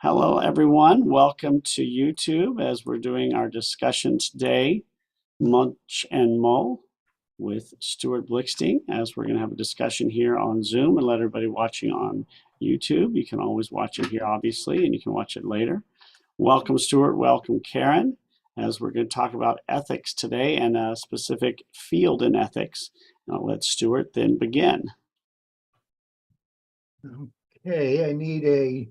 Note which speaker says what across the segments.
Speaker 1: Hello, everyone. Welcome to YouTube as we're doing our discussion today, Munch and Mull with Stuart Blickstein, as we're going to have a discussion here on Zoom and let everybody watching on YouTube. You can always watch it here, obviously, and you can watch it later. Welcome, Stuart. Welcome, Karen, as we're going to talk about ethics today and a specific field in ethics. I'll let Stuart then begin.
Speaker 2: Okay, I need a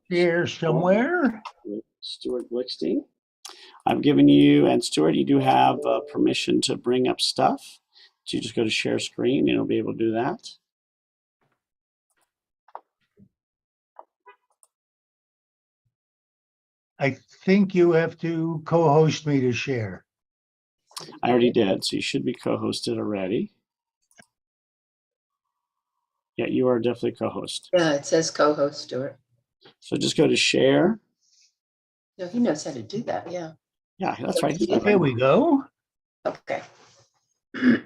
Speaker 2: here somewhere.
Speaker 1: With Stuart Blickstein. I've given you, and Stuart, you do have permission to bring up stuff. So you just go to share screen, and you'll be able to do that.
Speaker 2: I think you have to co-host me to share.
Speaker 1: I already did, so you should be co-hosted already. Yeah, you are definitely co-host.
Speaker 3: Yeah, it says co-host, Stuart.
Speaker 1: So just go to share.
Speaker 3: No, he knows how to do that, yeah.
Speaker 1: Yeah, that's right.
Speaker 2: There we go.
Speaker 3: Okay.
Speaker 1: There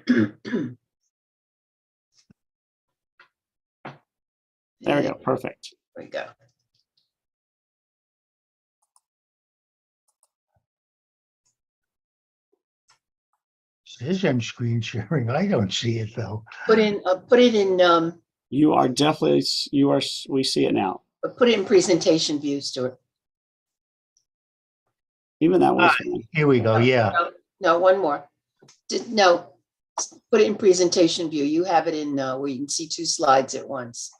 Speaker 1: we go, perfect.
Speaker 3: There we go.
Speaker 2: Says I'm screen sharing. I don't see it though.
Speaker 3: Put it in
Speaker 1: You are definitely, we see it now.
Speaker 3: put it in presentation view, Stuart.
Speaker 1: Even that was fine.
Speaker 2: Here we go, yeah.
Speaker 3: No, one more. No, put it in presentation view. You have it in where you can see two slides at once.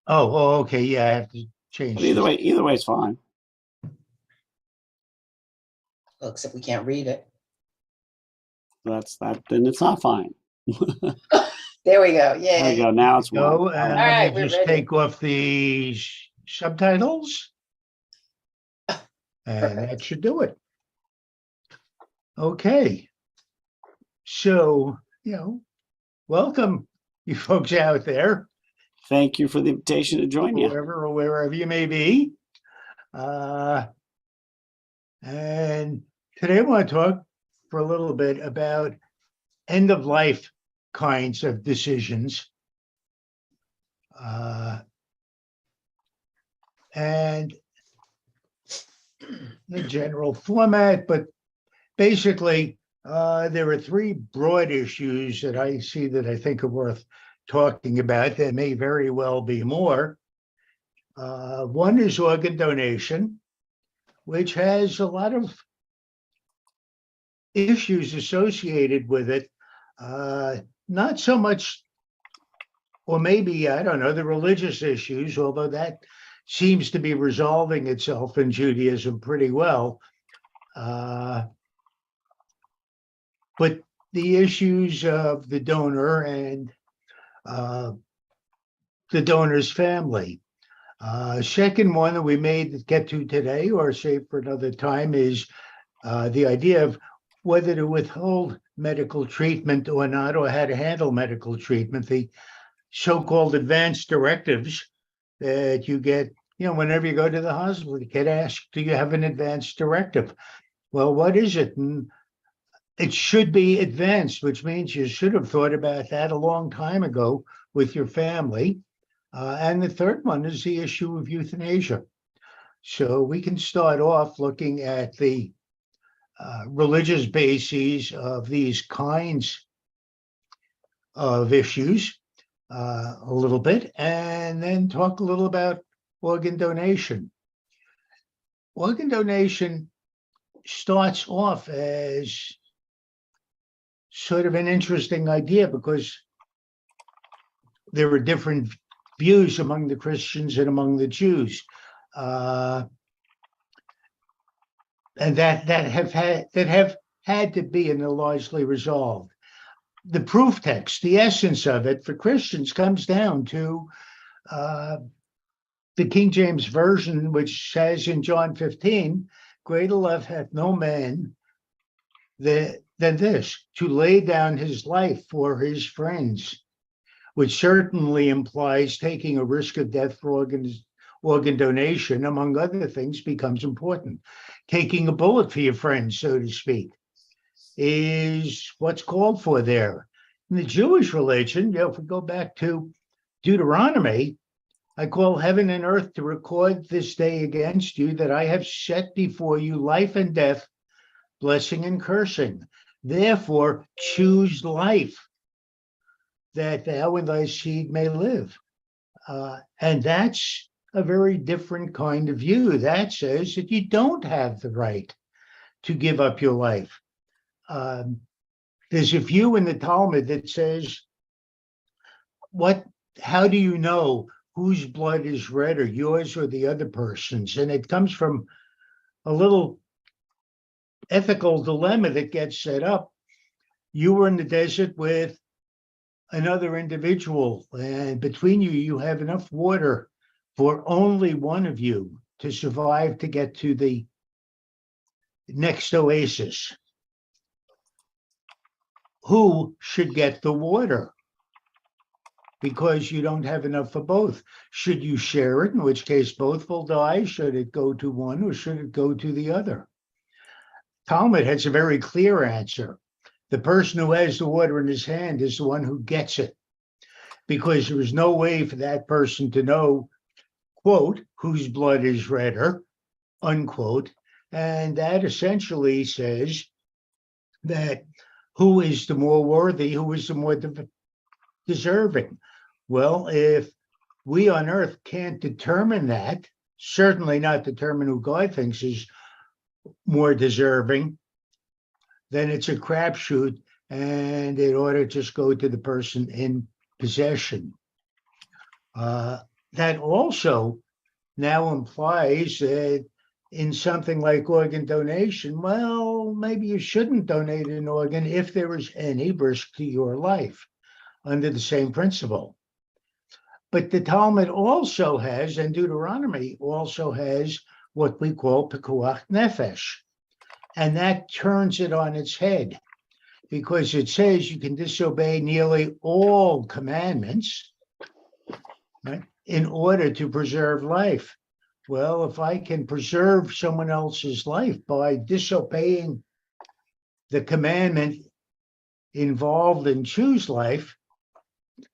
Speaker 2: Oh, okay, yeah, I have to change.
Speaker 1: But either way it's fine.
Speaker 3: Well, except we can't read it.
Speaker 1: That's that, then it's not fine.
Speaker 3: There we go. Yeah.
Speaker 1: There we go. Now it's
Speaker 2: Go,
Speaker 1: one.
Speaker 2: and
Speaker 3: All right, we're
Speaker 2: just
Speaker 3: ready.
Speaker 2: take off the subtitles. And that should do it. Okay. So, welcome you folks out there.
Speaker 1: Thank you for the invitation to join you.
Speaker 2: Wherever you may be. And today I want to talk for a little bit about end-of-life kinds of decisions. And the general format, but basically there are three broad issues that I see that I think are worth talking about. There may very well be more. One is organ donation, which has a lot of issues associated with it. Not so much, or maybe, I don't know, the religious issues, although that seems to be resolving itself in Judaism pretty well. But the issues of the donor and the donor's family. Second one that we may get to today or save for another time is the idea of whether to withhold medical treatment or not, or how to handle medical treatment, the so-called advanced directives that you get, whenever you go to the hospital, you get asked, do you have an advanced directive? Well, what is it? And it should be advanced, which means you should have thought about that a long time ago with your family. And the third one is the issue of euthanasia. So we can start off looking at the religious bases of these kinds of issues a little bit, and then talk a little about organ donation. Organ donation starts off as sort of an interesting idea because there are different views among the Christians and among the Jews. And that have had to be and are largely resolved. The proof text, the essence of it for Christians comes down to the King James Version, which says in John 15, greater love hath no man than this, to lay down his life for his friends, which certainly implies taking a risk of death for organ donation, among other things, becomes important. Taking a bullet for your friends, so to speak, is what's called for there. In the Jewish religion, if we go back to Deuteronomy, I call heaven and earth to record this day against you that I have set before you life and death, blessing and cursing. Therefore, choose life, that thou and thy seed may live. And that's a very different kind of view. That says that you don't have the right to give up your life. There's a view in the Talmud that says, how do you know whose blood is redder, yours or the other person's? And it comes from a little ethical dilemma that gets set up. You were in the desert with another individual, and between you, you have enough water for only one of you to survive to get to the next oasis. Who should get the water? Because you don't have enough for both. Should you share it, in which case both will die? Should it go to one or should it go to the other? Talmud has a very clear answer. The person who has the water in his hand is the one who gets it, because there is no way for that person to know, quote, whose blood is redder, unquote. And that essentially says that who is the more worthy, who is the more deserving. Well, if we on earth can't determine that, certainly not determine who God thinks is more deserving, then it's a crapshoot, and it ought to just go to the person in possession. That also now implies that in something like organ donation, well, maybe you shouldn't donate an organ if there is any risk to your life, under the same principle. But the Talmud also has, and Deuteronomy also has, what we call pikuach nefesh. And that turns it on its head, because it says you can disobey nearly all commandments, right, in order to preserve life. Well, if I can preserve someone else's life by disobeying the commandment involved in choose life,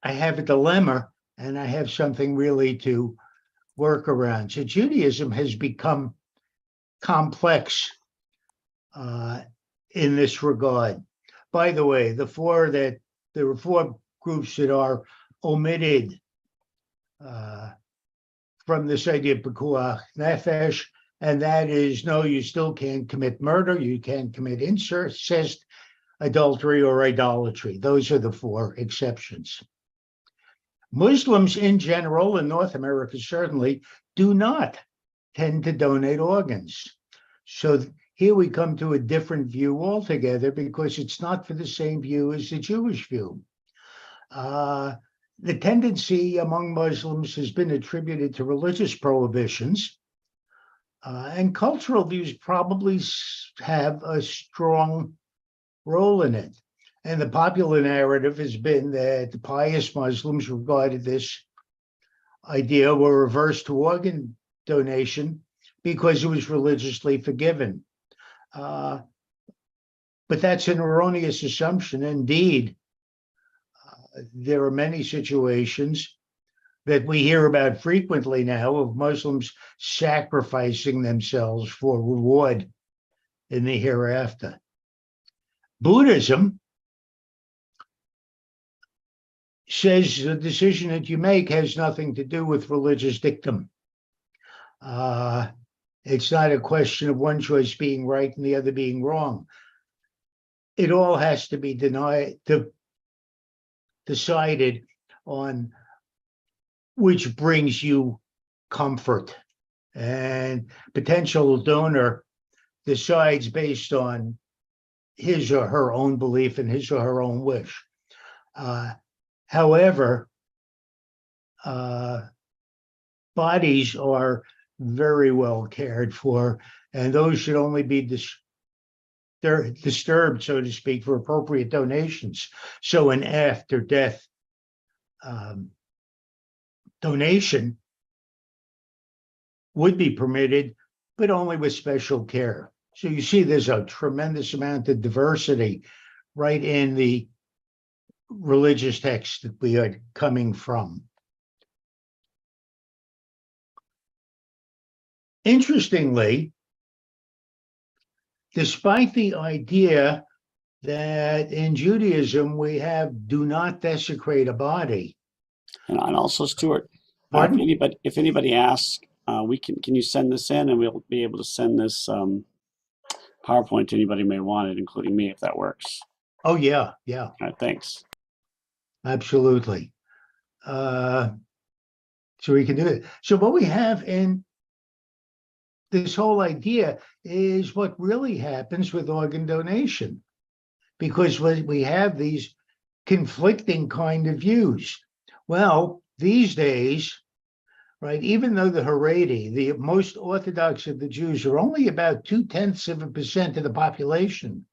Speaker 2: I have a dilemma, and I have something really to work around. So Judaism has become complex in this regard. By the way, there were four groups that are omitted from this idea of pikuach nefesh, and that is, no, you still can't commit murder, you can't commit incest, adultery, or idolatry. Those are the four exceptions. Muslims in general, in North America certainly, do not tend to donate organs. So here we come to a different view altogether, because it's not for the same view as the Jewish view. The tendency among Muslims has been attributed to religious prohibitions, and cultural views probably have a strong role in it. And the popular narrative has been that the pious Muslims regarded this idea were reversed to organ donation because it was religiously forgiven. But that's an erroneous assumption. Indeed, there are many situations that we hear about frequently now of Muslims sacrificing themselves for reward in the hereafter. Buddhism says the decision that you make has nothing to do with religious dictum. It's not a question of one choice being right and the other being wrong. It all has to be decided on which brings you comfort. And potential donor decides based on his or her own belief and his or her own wish. However, bodies are very well cared for, and those should only be disturbed, so to speak, for appropriate donations. So an after-death donation would be permitted, but only with special care. So you see there's a tremendous amount of diversity right in the religious text that we are coming from. Interestingly, despite the idea that in Judaism we have do not desecrate a body.
Speaker 1: And also, Stuart,
Speaker 2: Pardon?
Speaker 1: if anybody asks, can you send this in, and we'll be able to send this PowerPoint to anybody who may want it, including me, if that works.
Speaker 2: Oh, yeah, yeah,
Speaker 1: All right, thanks.
Speaker 2: absolutely. So we can do it. So what we have in this whole idea is what really happens with organ donation, because we have these conflicting kind of views. Well, these days, right, even though the Haredi, the most Orthodox of the Jews, are only about 0.2% of the population,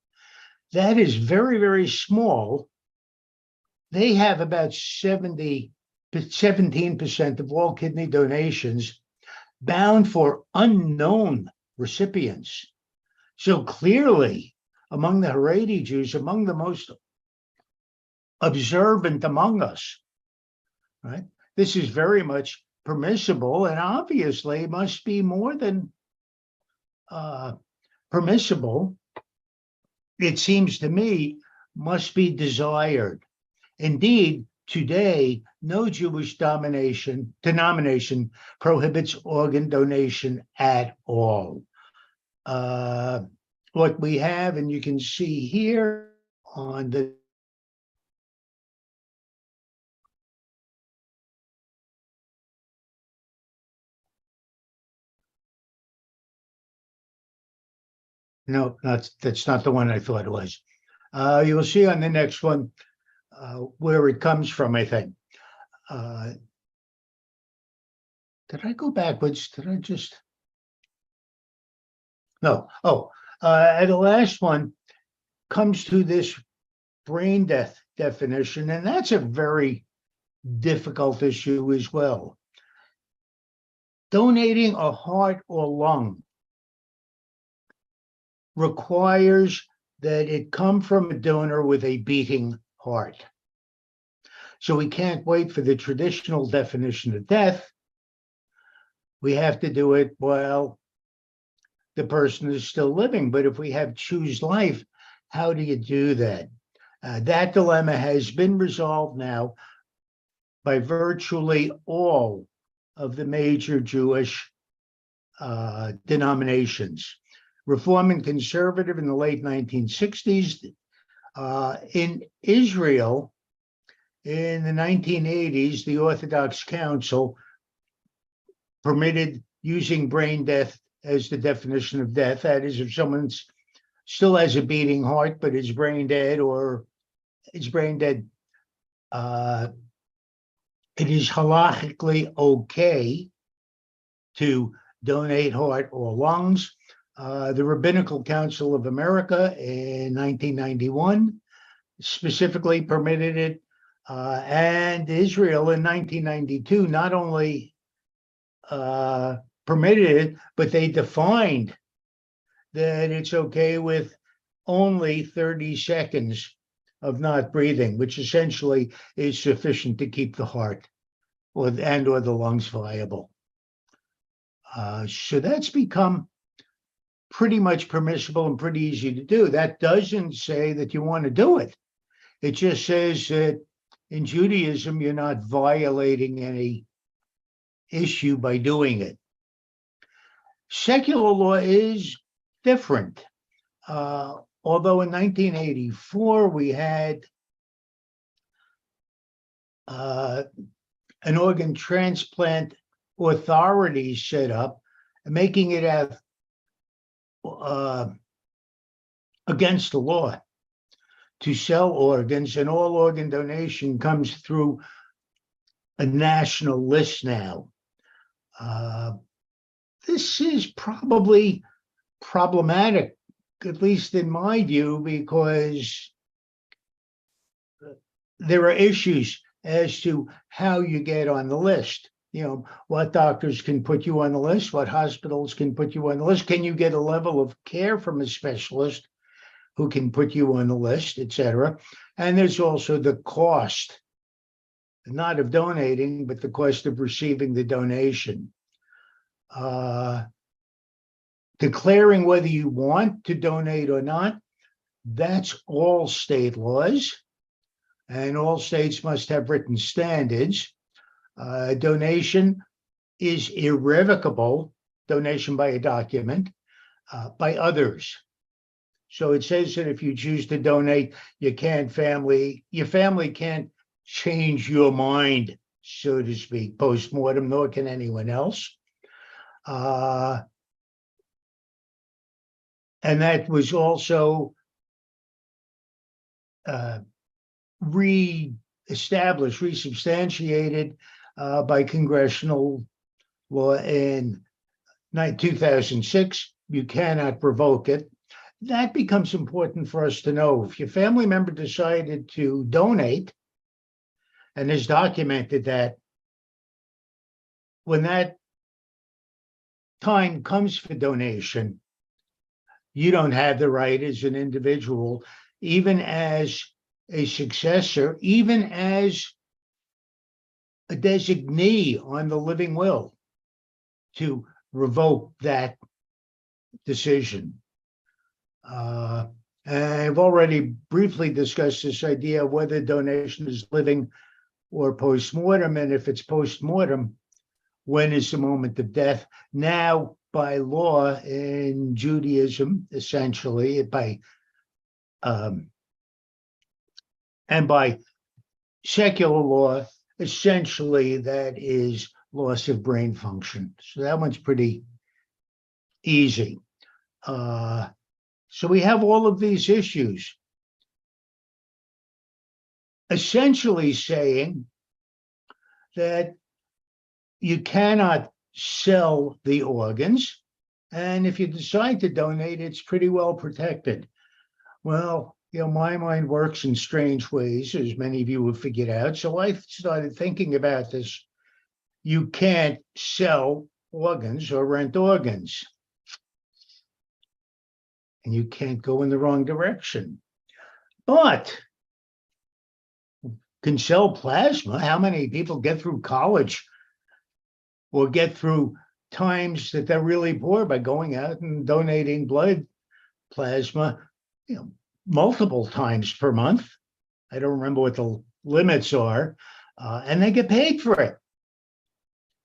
Speaker 2: that is very, very small. They have about 17% of all kidney donations bound for unknown recipients. So clearly, among the Haredi Jews, among the most observant among us, right, this is very much permissible, and obviously must be more than permissible. It seems to me must be desired. Indeed, today, no Jewish denomination prohibits organ donation at all. What we have, and you can see here on the no, that's not the one I thought it was. You'll see on the next one where it comes from, I think. Did I go backwards? Did I just? No. Oh, and the last one comes to this brain death definition, and that's a very difficult issue as well. Donating a heart or lung requires that it come from a donor with a beating heart. So we can't wait for the traditional definition of death. We have to do it while the person is still living. But if we have choose life, how do you do that? That dilemma has been resolved now by virtually all of the major Jewish denominations. Reform and conservative in the late 1960s. In Israel, in the 1980s, the Orthodox Council permitted using brain death as the definition of death. That is, if someone still has a beating heart but is brain dead, or is brain dead, it is halachically okay to donate heart or lungs. The Rabbinical Council of America in 1991 specifically permitted it, and Israel in 1992 not only permitted it, but they defined that it's okay with only 30 seconds of not breathing, which essentially is sufficient to keep the heart or the lungs viable. So that's become pretty much permissible and pretty easy to do. That doesn't say that you want to do it. It just says that in Judaism, you're not violating any issue by doing it. Secular law is different. Although in 1984, we had an organ transplant authority set up, making it against the law to sell organs, and all organ donation comes through a national list now. This is probably problematic, at least in my view, because there are issues as to how you get on the list. You know, what doctors can put you on the list, what hospitals can put you on the list. Can you get a level of care from a specialist who can put you on the list, et cetera? And there's also the cost, not of donating, but the cost of receiving the donation. declaring whether you want to donate or not, that's all state laws. And all states must have written standards. Donation is irrevocable, donation by a document, by others. So it says that if you choose to donate, your family can't change your mind, so to speak, post-mortem, nor can anyone else. And that was also re-established, resubstantiated by congressional law in 2006. You cannot revoke it. That becomes important for us to know. If your family member decided to donate and has documented that, when that time comes for donation, you don't have the right as an individual, even as a successor, even as a designee on the living will, to revoke that decision. And I've already briefly discussed this idea of whether donation is living or post-mortem, and if it's post-mortem, when is the moment of death? Now, by law in Judaism, essentially, and by secular law, essentially, that is loss of brain function. So that one's pretty easy. So we have all of these issues, essentially saying that you cannot sell the organs, and if you decide to donate, it's pretty well protected. Well, my mind works in strange ways, as many of you have figured out. So I started thinking about this. You can't sell organs or rent organs. And you can't go in the wrong direction. But can sell plasma. How many people get through college or get through times that they're really poor by going out and donating blood plasma, multiple times per month? I don't remember what the limits are, and they get paid for it.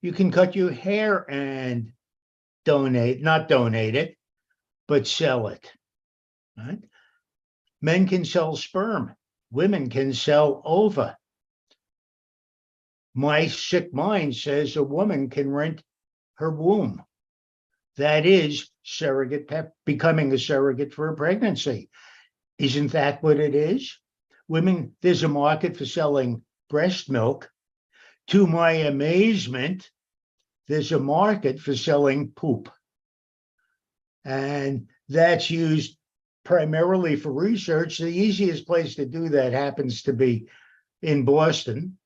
Speaker 2: You can cut your hair and not donate it, but sell it. Right? Men can sell sperm. Women can sell ova. My sick mind says a woman can rent her womb. That is becoming a surrogate for a pregnancy. Isn't that what it is? Women, there's a market for selling breast milk. To my amazement, there's a market for selling poop. And that's used primarily for research. The easiest place to do that happens to be in Boston,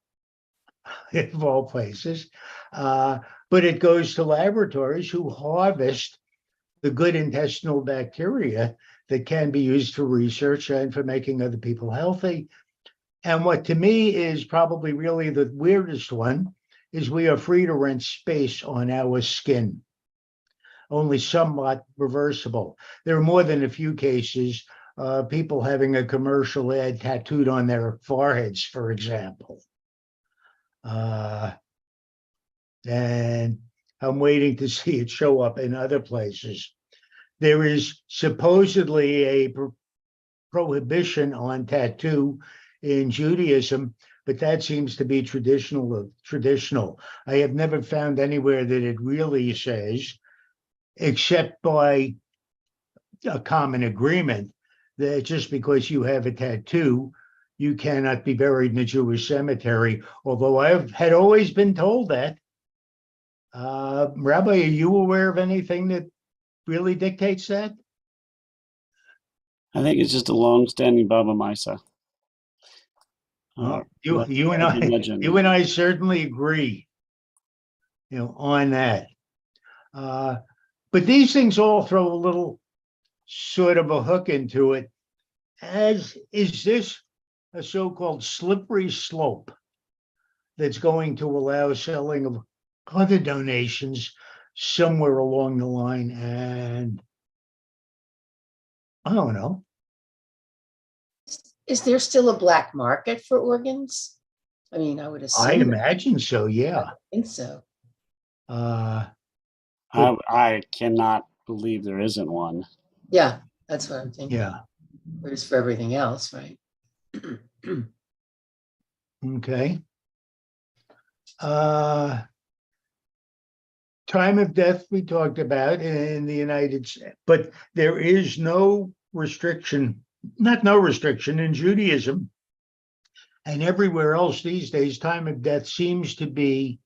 Speaker 2: of all places. But it goes to laboratories who harvest the good intestinal bacteria that can be used for research and for making other people healthy. And what to me is probably really the weirdest one is we are free to rent space on our skin, only somewhat reversible. There are more than a few cases, people having a commercial ad tattooed on their foreheads, for example. And I'm waiting to see it show up in other places. There is supposedly a prohibition on tattoo in Judaism, but that seems to be traditional. I have never found anywhere that it really says, except by a common agreement, that just because you have a tattoo, you cannot be buried in a Jewish cemetery, although I had always been told that. Rabbi, are you aware of anything that really dictates that?
Speaker 1: I think it's just a long-standing Baba Misa.
Speaker 2: You and I certainly agree, on that. But these things all throw a little sort of a hook into it. Is this a so-called slippery slope that's going to allow selling of other donations somewhere along the line, and I don't know.
Speaker 3: Is there still a black market for organs? I mean, I would
Speaker 2: I
Speaker 3: assume.
Speaker 2: imagine so, yeah.
Speaker 3: I think so.
Speaker 2: Uh,
Speaker 1: I cannot believe there isn't one.
Speaker 3: Yeah, that's what I'm thinking.
Speaker 2: yeah,
Speaker 3: Whereas for everything else, right?
Speaker 2: okay. Time of death we talked about in the United States, but there is no restriction, not no restriction in Judaism and everywhere else these days. Time of death seems to be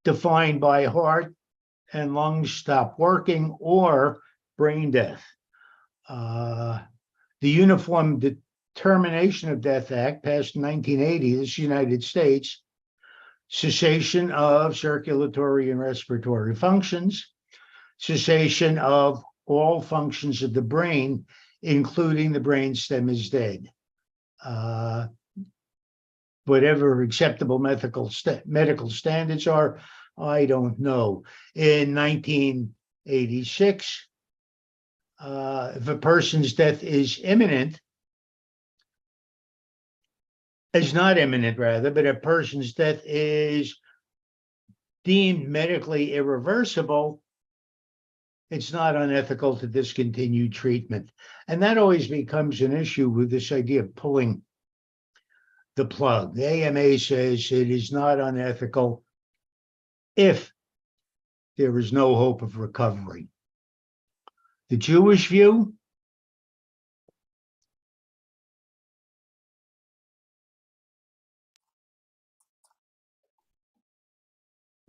Speaker 2: defined by heart and lungs stop working or brain death. The Uniform Determination of Death Act passed in 1980, this United States, cessation of circulatory and respiratory functions, cessation of all functions of the brain, including the brain stem is dead. Whatever acceptable medical standards are, I don't know. In 1986, if a person's death is imminent, is not imminent rather, but a person's death is deemed medically irreversible, it's not unethical to discontinue treatment. And that always becomes an issue with this idea of pulling the plug. The AMA says it is not unethical if there is no hope of recovery. The Jewish view,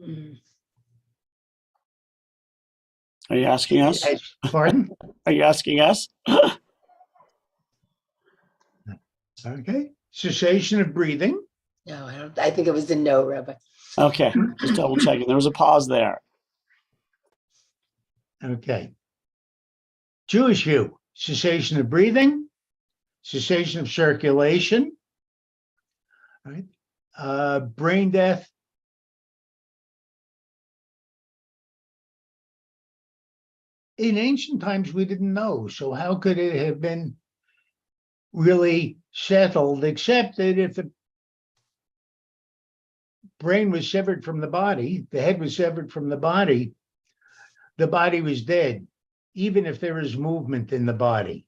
Speaker 3: Mm.
Speaker 1: Are you asking us?
Speaker 2: pardon?
Speaker 1: Are you asking us?
Speaker 2: Okay. Cessation of breathing.
Speaker 3: No, I don't. I think it was the no, Rabbi.
Speaker 1: Okay, just double checking. There was a pause there.
Speaker 2: Okay. Jewish view, cessation of breathing, cessation of circulation, right? Brain death. In ancient times, we didn't know. So how could it have been really settled, except that if the brain was severed from the body, the head was severed from the body was dead, even if there is movement in the body.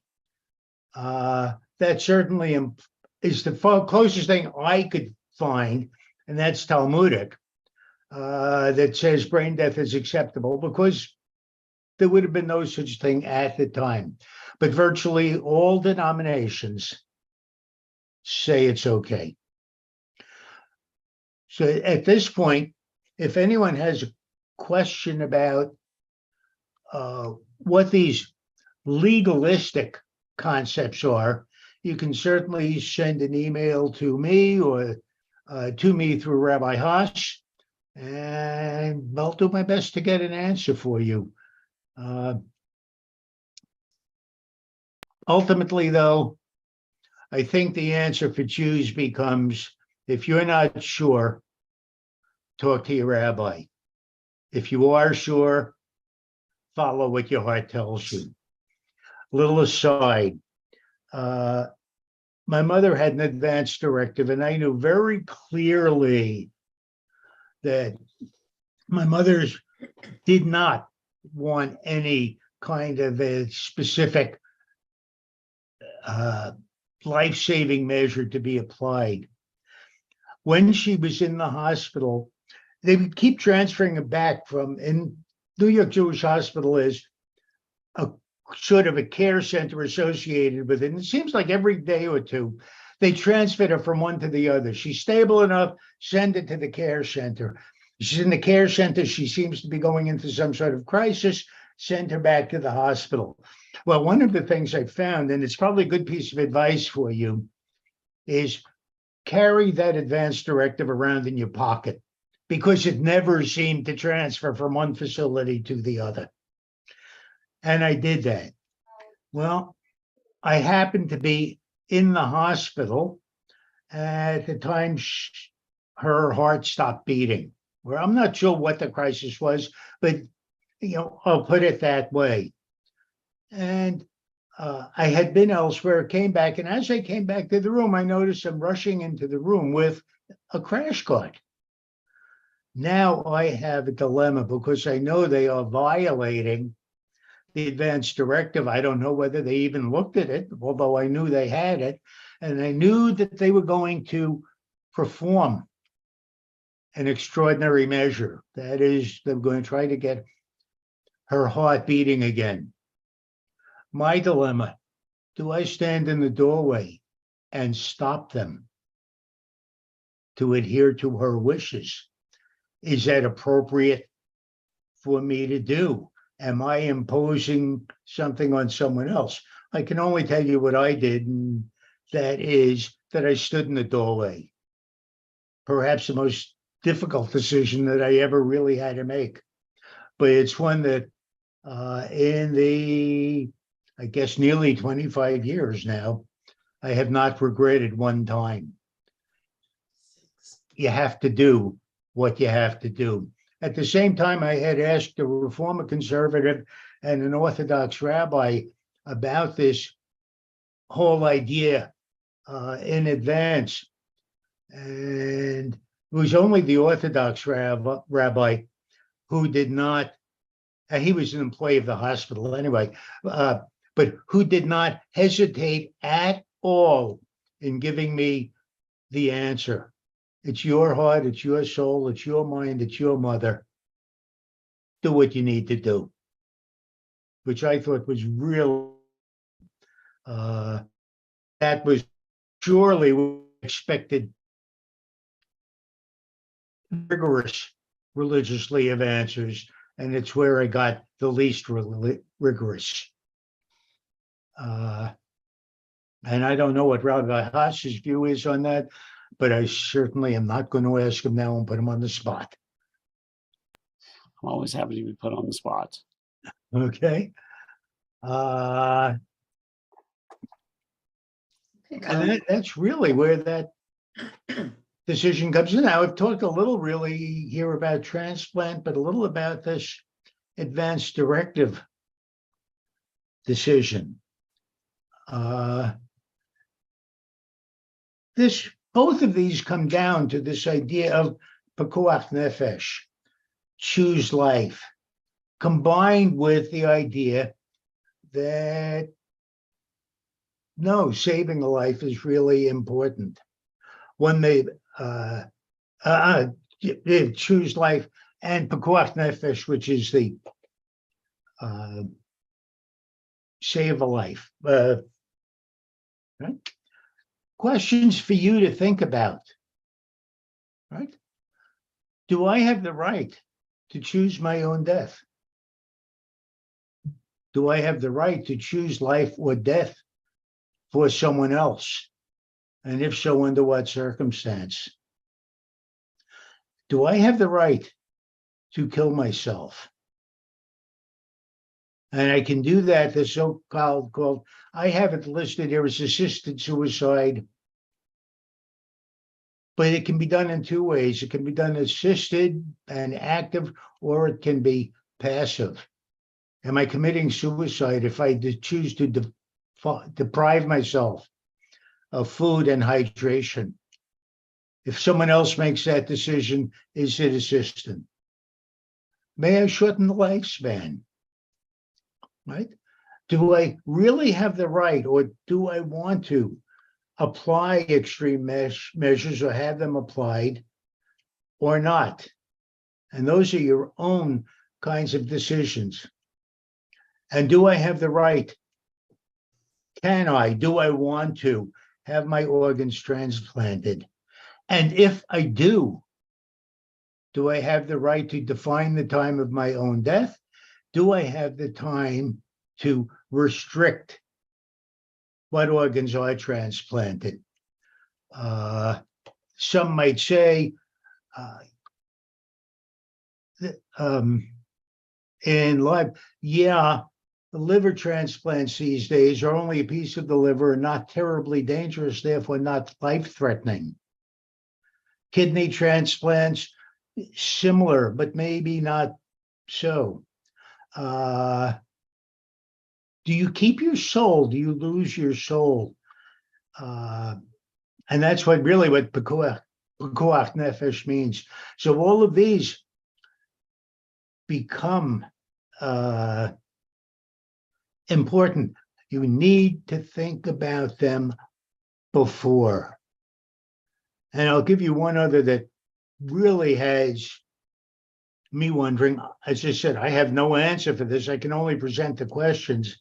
Speaker 2: That certainly is the closest thing I could find, and that's Talmudic, that says brain death is acceptable, because there would have been no such thing at the time. But virtually all denominations say it's okay. So at this point, if anyone has a question about what these legalistic concepts are, you can certainly send an email to me or to me through Rabbi Haas, and I'll do my best to get an answer for you. Ultimately, though, I think the answer for Jews becomes, if you're not sure, talk to your rabbi. If you are sure, follow what your heart tells you. Little aside, my mother had an advance directive, and I knew very clearly that my mother did not want any kind of a specific life-saving measure to be applied. When she was in the hospital, they would keep transferring her back from, in New York Jewish Hospital is a sort of a care center associated with it. And it seems like every day or two, they transferred her from one to the other. She's stable enough, send her to the care center. She's in the care center, she seems to be going into some sort of crisis, send her back to the hospital. Well, one of the things I found, and it's probably a good piece of advice for you, is carry that advance directive around in your pocket, because it never seemed to transfer from one facility to the other. And I did that. Well, I happened to be in the hospital at the time her heart stopped beating. Or I'm not sure what the crisis was, but I'll put it that way. And I had been elsewhere, came back, and as I came back to the room, I noticed them rushing into the room with a crash cart. Now I have a dilemma because I know they are violating the advance directive. I don't know whether they even looked at it, although I knew they had it. And I knew that they were going to perform an extraordinary measure. That is, they're going to try to get her heart beating again. My dilemma, do I stand in the doorway and stop them to adhere to her wishes? Is that appropriate for me to do? Am I imposing something on someone else? I can only tell you what I did, and that is that I stood in the doorway. Perhaps the most difficult decision that I ever really had to make. But it's one that in the, I guess, nearly 25 years now, I have not regretted one time. You have to do what you have to do. At the same time, I had asked a Reformer conservative and an Orthodox rabbi about this whole idea in advance. And it was only the Orthodox rabbi who did not, and he was an employee of the hospital anyway, but who did not hesitate at all in giving me the answer. It's your heart, it's your soul, it's your mind, it's your mother. Do what you need to do, which I thought was real. That was surely expected rigorous religiously of answers, and it's where I got the least rigorous. And I don't know what Rabbi Haas's view is on that, but I certainly am not going to ask him now and put him on the spot.
Speaker 1: I'm always happy to be put on the spot.
Speaker 2: Okay. And that's really where that decision comes in. Now, I've talked a little really here about transplant, but a little about this advance directive decision. Both of these come down to this idea of pikuach nefesh, choose life, combined with the idea that no, saving a life is really important. When they choose life, and pikuach nefesh, which is the save a life. Right? Questions for you to think about, right? Do I have the right to choose my own death? Do I have the right to choose life or death for someone else? And if so, under what circumstance? Do I have the right to kill myself? And I can do that, the so-called, I have it listed here as assisted suicide, but it can be done in two ways. It can be done assisted and active, or it can be passive. Am I committing suicide if I choose to deprive myself of food and hydration? If someone else makes that decision, is it assisted? May I shorten the lifespan? Right? Do I really have the right, or do I want to apply extreme measures or have them applied or not? And those are your own kinds of decisions. And do I have the right? Do I want to have my organs transplanted? And if I do I have the right to define the time of my own death? Do I have the time to restrict what organs are transplanted? Some might say in life, the liver transplants these days are only a piece of the liver, not terribly dangerous, therefore not life-threatening. Kidney transplants, similar, but maybe not so. Do you keep your soul? Do you lose your soul? And that's what pikuach nefesh means. So all of these become important. You need to think about them before. And I'll give you one other that really has me wondering. As I said, I have no answer for this. I can only present the questions.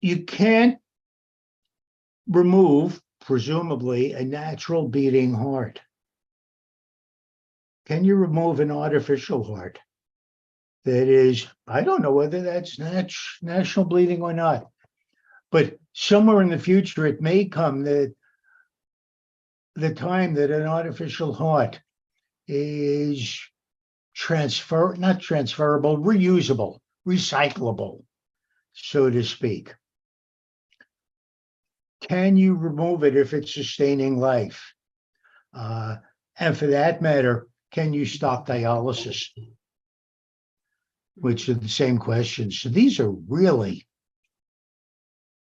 Speaker 2: You can't remove, presumably, a natural beating heart. Can you remove an artificial heart? That is, I don't know whether that's national bleeding or not, but somewhere in the future, it may come that the time that an artificial heart is not transferable, reusable, recyclable, so to speak. Can you remove it if it's sustaining life? And for that matter, can you stop dialysis? Which are the same questions. So these are really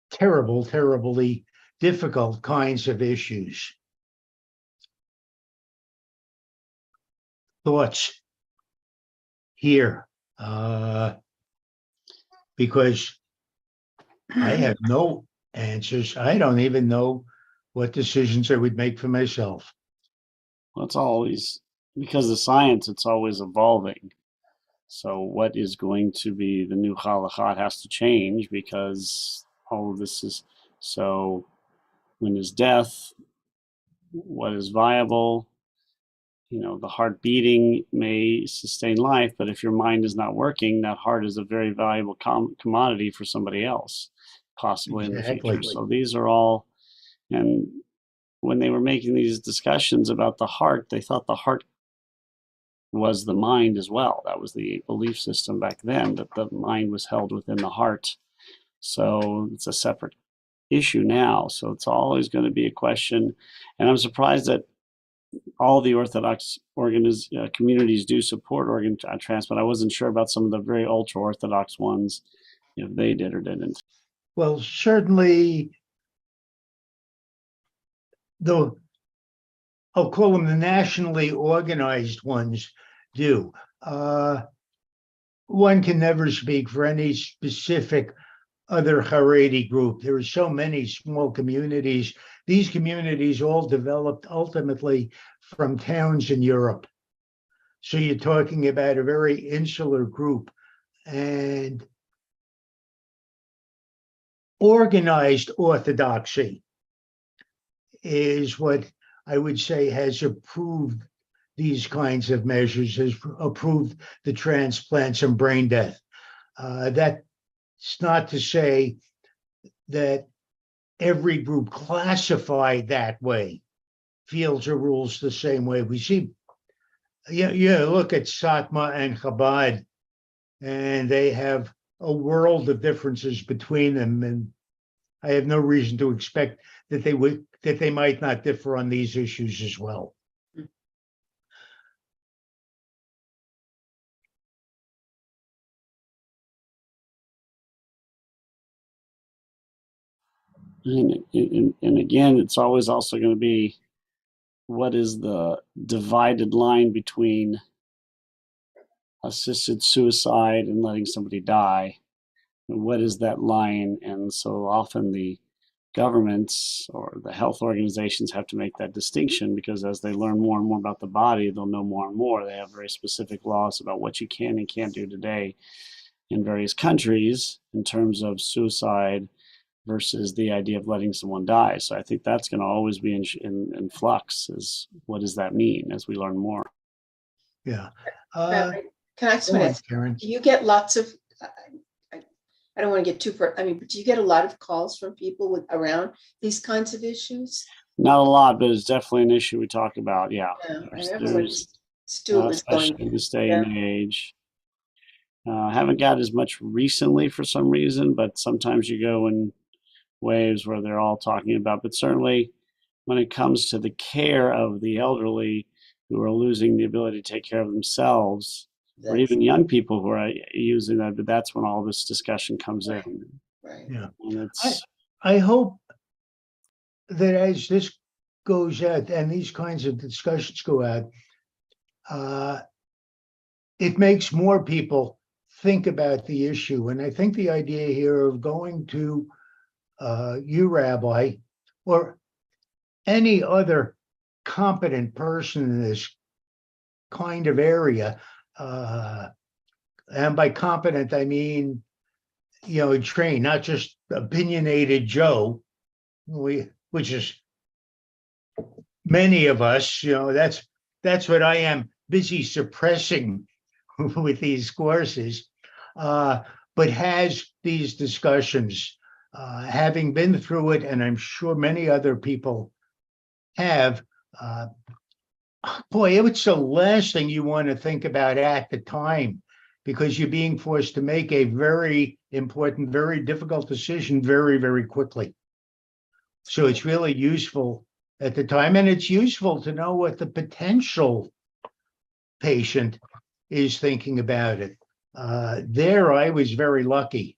Speaker 2: terribly difficult kinds of issues. Thoughts here, because I have no answers. I don't even know what decisions I would make for myself.
Speaker 1: Well, it's always, because of science, it's always evolving. So what is going to be the new halakha has to change because all of this is, so when is death, what is viable? The heart beating may sustain life, but if your mind is not working, that heart is a very valuable commodity for somebody else, possibly in the future. So these are all, and when they were making these discussions about the heart, they thought the heart was the mind as well. That was the belief system back then, that the mind was held within the heart. So it's a separate issue now. So it's always going to be a question. And I'm surprised that all the Orthodox communities do support organ transplant. I wasn't sure about some of the very ultra-Orthodox ones, if they did or didn't.
Speaker 2: Well, certainly, I'll call them the nationally organized ones do. One can never speak for any specific other Haredi group. There are so many small communities. These communities all developed ultimately from towns in Europe. So you're talking about a very insular group, and organized orthodoxy is what I would say has approved these kinds of measures, has approved the transplants and brain death. That's not to say that every group classified that way feels or rules the same way. We see, look at Satma and Chabad, and they have a world of differences between them, and I have no reason to expect that they might not differ on these issues as well.
Speaker 1: And again, it's always also going to be, what is the divided line between assisted suicide and letting somebody die? And what is that line? And so often the governments or the health organizations have to make that distinction, because as they learn more and more about the body, they'll know more and more. They have very specific laws about what you can and can't do today in various countries in terms of suicide versus the idea of letting someone die. So I think that's going to always be in flux, is what does that mean as we learn more?
Speaker 2: Yeah.
Speaker 3: Can I just ask,
Speaker 2: Karen?
Speaker 3: do you get lots of, I don't want to get too, but do you get a lot of calls from people around these kinds of issues?
Speaker 1: Not a lot, but it's definitely an issue we talk about. Yeah.
Speaker 3: I remember when Stu was
Speaker 1: especially
Speaker 3: going.
Speaker 1: in this day and age. Haven't got as much recently for some reason, but sometimes you go in waves where they're all talking about, but certainly when it comes to the care of the elderly who are losing the ability to take care of themselves, or
Speaker 3: That's
Speaker 1: even young people who are using that, but that's when all this discussion comes
Speaker 3: Right.
Speaker 1: in.
Speaker 3: right.
Speaker 2: Yeah.
Speaker 1: And it's,
Speaker 2: I hope that as this goes out and these kinds of discussions go out, it makes more people think about the issue. And I think the idea here of going to you, Rabbi, or any other competent person in this kind of area, and by competent, I mean, trained, not just opinionated Joe, which is many of us, that's what I am busy suppressing with these courses, but has these discussions, having been through it, and I'm sure many other people have. Boy, it's the last thing you want to think about at the time, because you're being forced to make a very important, very difficult decision very, very quickly. So it's really useful at the time, and it's useful to know what the potential patient is thinking about it. There, I was very lucky,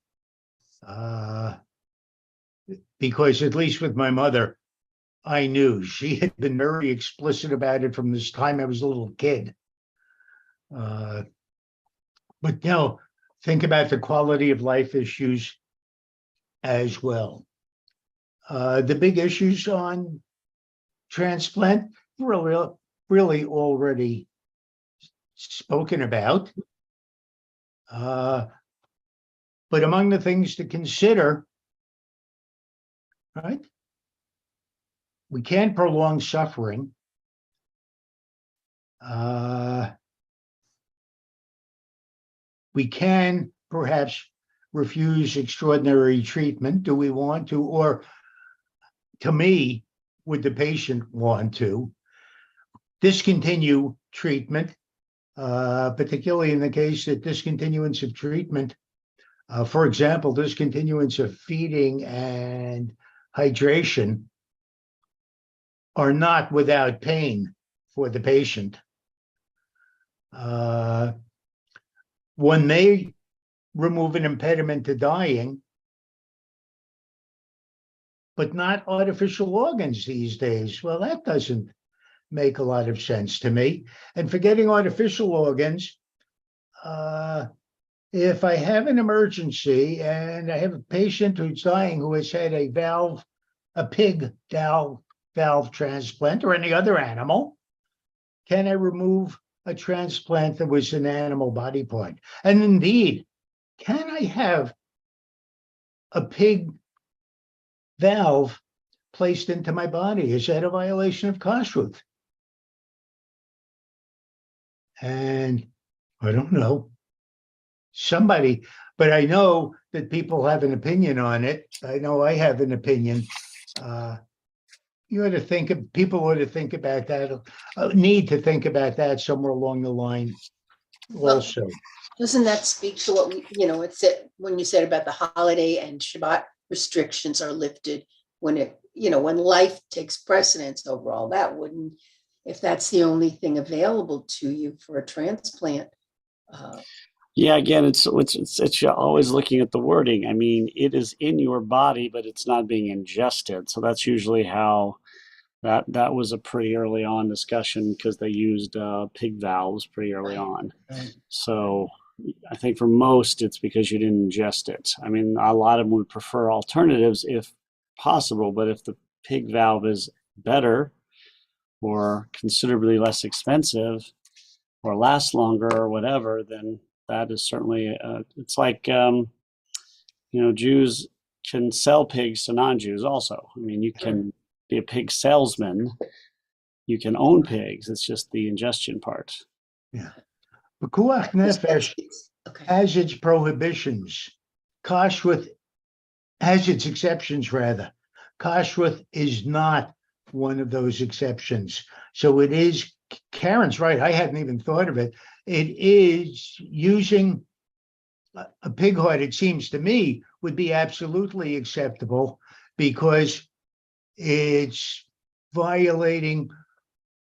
Speaker 2: because at least with my mother, I knew she had been very explicit about it from this time I was a little kid. But think about the quality of life issues as well. The big issues on transplant really already spoken about. But among the things to consider, right? We can't prolong suffering. We can perhaps refuse extraordinary treatment. Do we want to? Or to me, would the patient want to discontinue treatment, particularly in the case that discontinuance of treatment, for example, discontinuance of feeding and hydration, are not without pain for the patient. One may remove an impediment to dying, but not artificial organs these days. Well, that doesn't make a lot of sense to me. And forgetting artificial organs, if I have an emergency and I have a patient who's dying who has had a pig valve transplant, or any other animal, can I remove a transplant that was an animal body part? And indeed, can I have a pig valve placed into my body? Is that a violation of kashrut? And I don't know. Somebody, but I know that people have an opinion on it. I know I have an opinion. People ought to think about that, need to think about that somewhere along the line also.
Speaker 3: Doesn't that speak to what it said when you said about the holiday and Shabbat restrictions are lifted when when life takes precedence over all that? Wouldn't, if that's the only thing available to you for a transplant?
Speaker 1: yeah, again, it's always looking at the wording. I mean, it is in your body, but it's not being ingested. So that's usually how that was a pretty early on discussion, because they used pig valves pretty early on. So I think for most, it's because you didn't ingest it. I mean, a lot of them would prefer alternatives if possible, but if the pig valve is better or considerably less expensive or lasts longer or whatever, then that is certainly, it's like, Jews can sell pigs to non-Jews also. I mean, you can be a pig salesman, you can own pigs, it's just the ingestion part.
Speaker 2: Yeah. Pekuach nefesh has its prohibitions. Kashrut has its exceptions, rather. Kashrut is not one of those exceptions. So it is, Karen's right, I hadn't even thought of it. It is using a pig heart, it seems to me, would be absolutely acceptable, because it's violating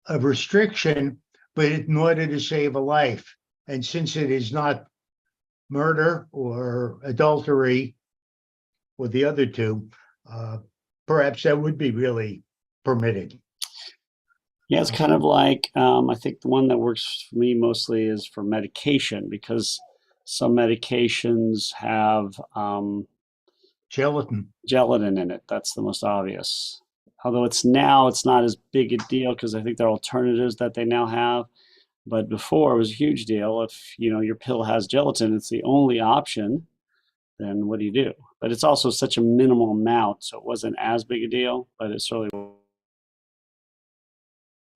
Speaker 2: a restriction, but in order to save a life. And since it is not murder or adultery or the other two, perhaps that would be really permitted.
Speaker 1: Yeah, it's kind of like I think the one that works for me mostly is for medication, because some medications have
Speaker 2: Gelatin.
Speaker 1: gelatin in it. That's the most obvious. Although it's not as big a deal because I think there are alternatives that they now have. But before it was a huge deal. If your pill has gelatin, it's the only option, then what do you do? But it's also such a minimal amount, so it wasn't as big a deal, but it certainly.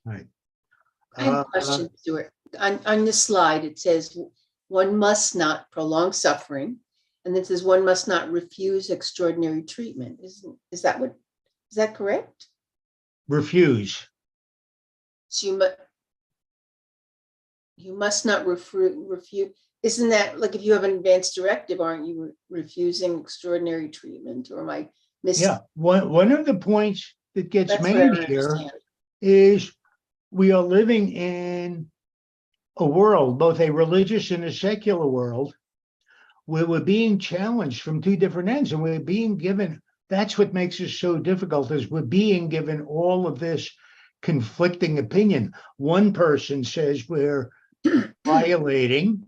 Speaker 2: Right.
Speaker 3: I have a question, Stuart. On this slide, it says one must not prolong suffering, and then it says one must not refuse extraordinary treatment. Is that correct?
Speaker 2: Refuse.
Speaker 3: So you must not refuse. Isn't that like if you have an advance directive, aren't you refusing extraordinary treatment? Or am I missing?
Speaker 2: Yeah. One of the points that gets
Speaker 3: That's what I
Speaker 2: made
Speaker 3: don't
Speaker 2: here
Speaker 3: understand.
Speaker 2: is we are living in a world, both a religious and a secular world, where we're being challenged from two different ends, and we're being given, that's what makes it so difficult, is we're being given all of this conflicting opinion. One person says we're violating,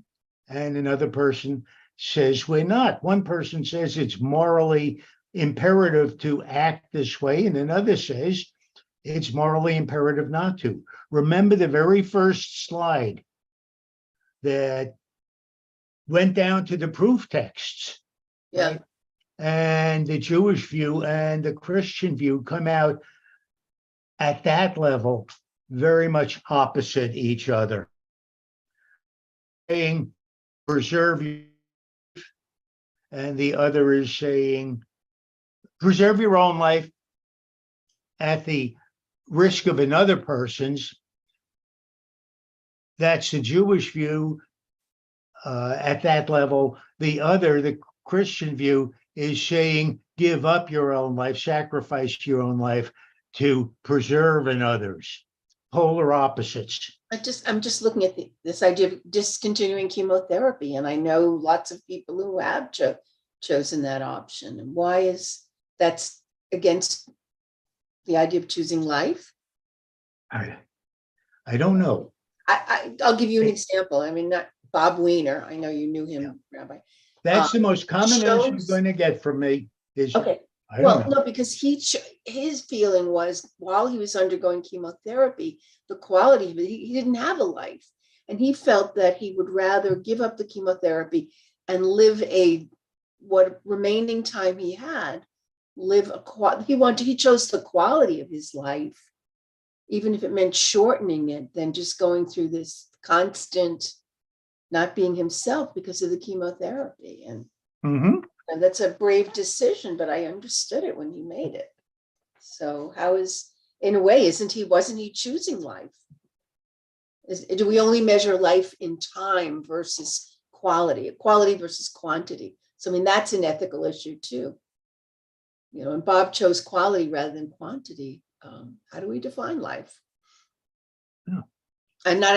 Speaker 2: and another person says we're not. One person says it's morally imperative to act this way, and another says it's morally imperative not to. Remember the very first slide that went down to the proof texts.
Speaker 3: Yeah.
Speaker 2: Right? And the Jewish view and the Christian view come out at that level very much opposite each other. Saying preserve your life, and the other is saying preserve your own life at the risk of another person's. That's the Jewish view at that level. The other, the Christian view, is saying give up your own life, sacrifice your own life to preserve another's. Polar opposites.
Speaker 3: I'm just looking at this idea of discontinuing chemotherapy, and I know lots of people who have chosen that option. And why is that's against the idea of choosing life?
Speaker 2: I don't know.
Speaker 3: I'll give you an example. I mean, not Bob Weiner. I know you knew him, Rabbi.
Speaker 2: That's the most common answer you're
Speaker 3: shows-
Speaker 2: going to get from me is,
Speaker 3: Okay.
Speaker 2: I don't
Speaker 3: Well,
Speaker 2: know.
Speaker 3: no, because his feeling was while he was undergoing chemotherapy, the quality of it, he didn't have a life. And he felt that he would rather give up the chemotherapy and live what remaining time he had, he chose the quality of his life, even if it meant shortening it, than just going through this constant not being himself because of the chemotherapy. And
Speaker 2: Mhm.
Speaker 3: and that's a brave decision, but I understood it when he made it. So in a way, wasn't he choosing life? Do we only measure life in time versus quality versus quantity? So, I mean, that's an ethical issue too. And Bob chose quality rather than quantity. How do we define life?
Speaker 2: Yeah.
Speaker 3: I'm not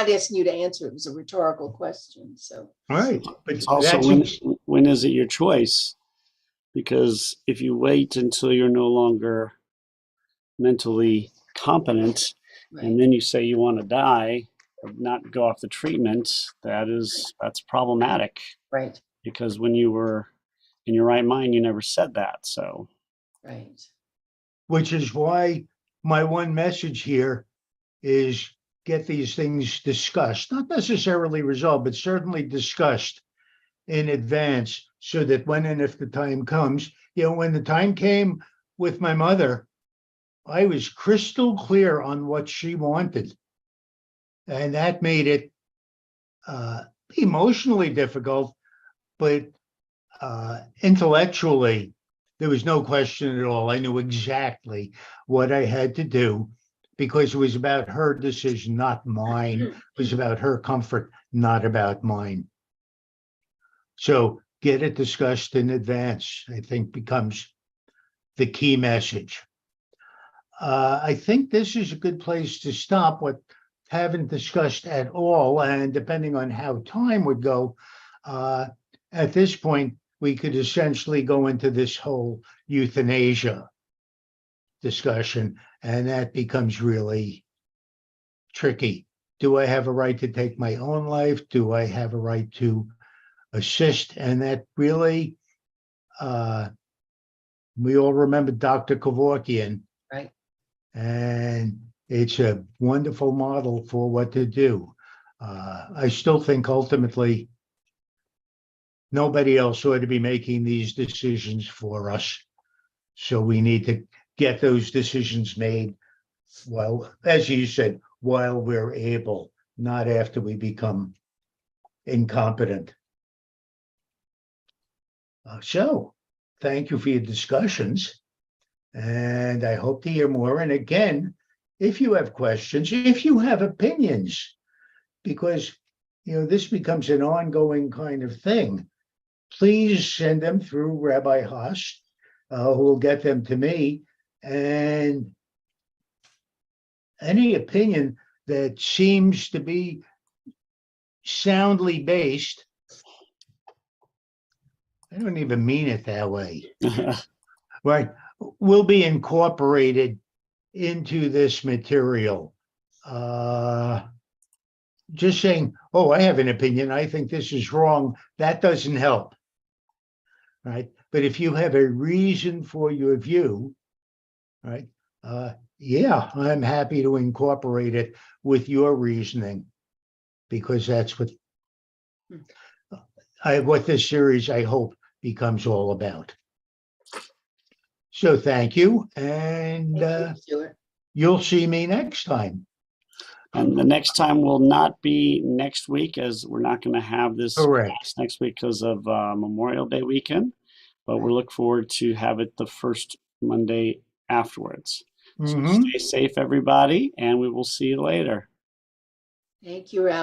Speaker 3: asking you to answer. It was a rhetorical question. So,
Speaker 2: Right. But
Speaker 1: It's also when is it your choice? Because if you wait until you're no longer mentally competent,
Speaker 3: right.
Speaker 1: and then you say you want to die or not go off the treatment, that's problematic.
Speaker 3: Right.
Speaker 1: Because when you were in your right mind, you never said that. So,
Speaker 3: right.
Speaker 2: which is why my one message here is get these things discussed, not necessarily resolved, but certainly discussed in advance so that when and if the time comes, when the time came with my mother, I was crystal clear on what she wanted. And that made it emotionally difficult, but intellectually, there was no question at all. I knew exactly what I had to do because it was about her decision, not mine. It was about her comfort, not about mine. So get it discussed in advance, I think, becomes the key message. I think this is a good place to stop what haven't discussed at all, and depending on how time would go, at this point, we could essentially go into this whole euthanasia discussion, and that becomes really tricky. Do I have a right to take my own life? Do I have a right to assist? And that really, we all remember Dr. Kevorkian.
Speaker 3: Right.
Speaker 2: And it's a wonderful model for what to do. I still think ultimately nobody else ought to be making these decisions for us. So we need to get those decisions made while, as you said, while we're able, not after we become incompetent. So thank you for your discussions. And I hope to hear more. And again, if you have questions, if you have opinions, because this becomes an ongoing kind of thing, please send them through Rabbi Haas, who will get them to me. And any opinion that seems to be soundly based, I don't even mean it that way, right, will be incorporated into this material. Just saying, oh, I have an opinion, I think this is wrong, that doesn't help, right? But if you have a reason for your view, right, yeah, I'm happy to incorporate it with your reasoning, because that's what this series, I hope, becomes all about. So thank you, and
Speaker 3: Thank you, Stuart.
Speaker 2: you'll see me next time.
Speaker 1: And the next time will not be next week, as we're not going to have this
Speaker 2: Correct.
Speaker 1: class next week because of Memorial Day weekend. But we'll look forward to have it the first Monday afterwards. So
Speaker 2: Mhm.
Speaker 1: stay safe, everybody, and we will see you later.
Speaker 3: Thank you, Ralph.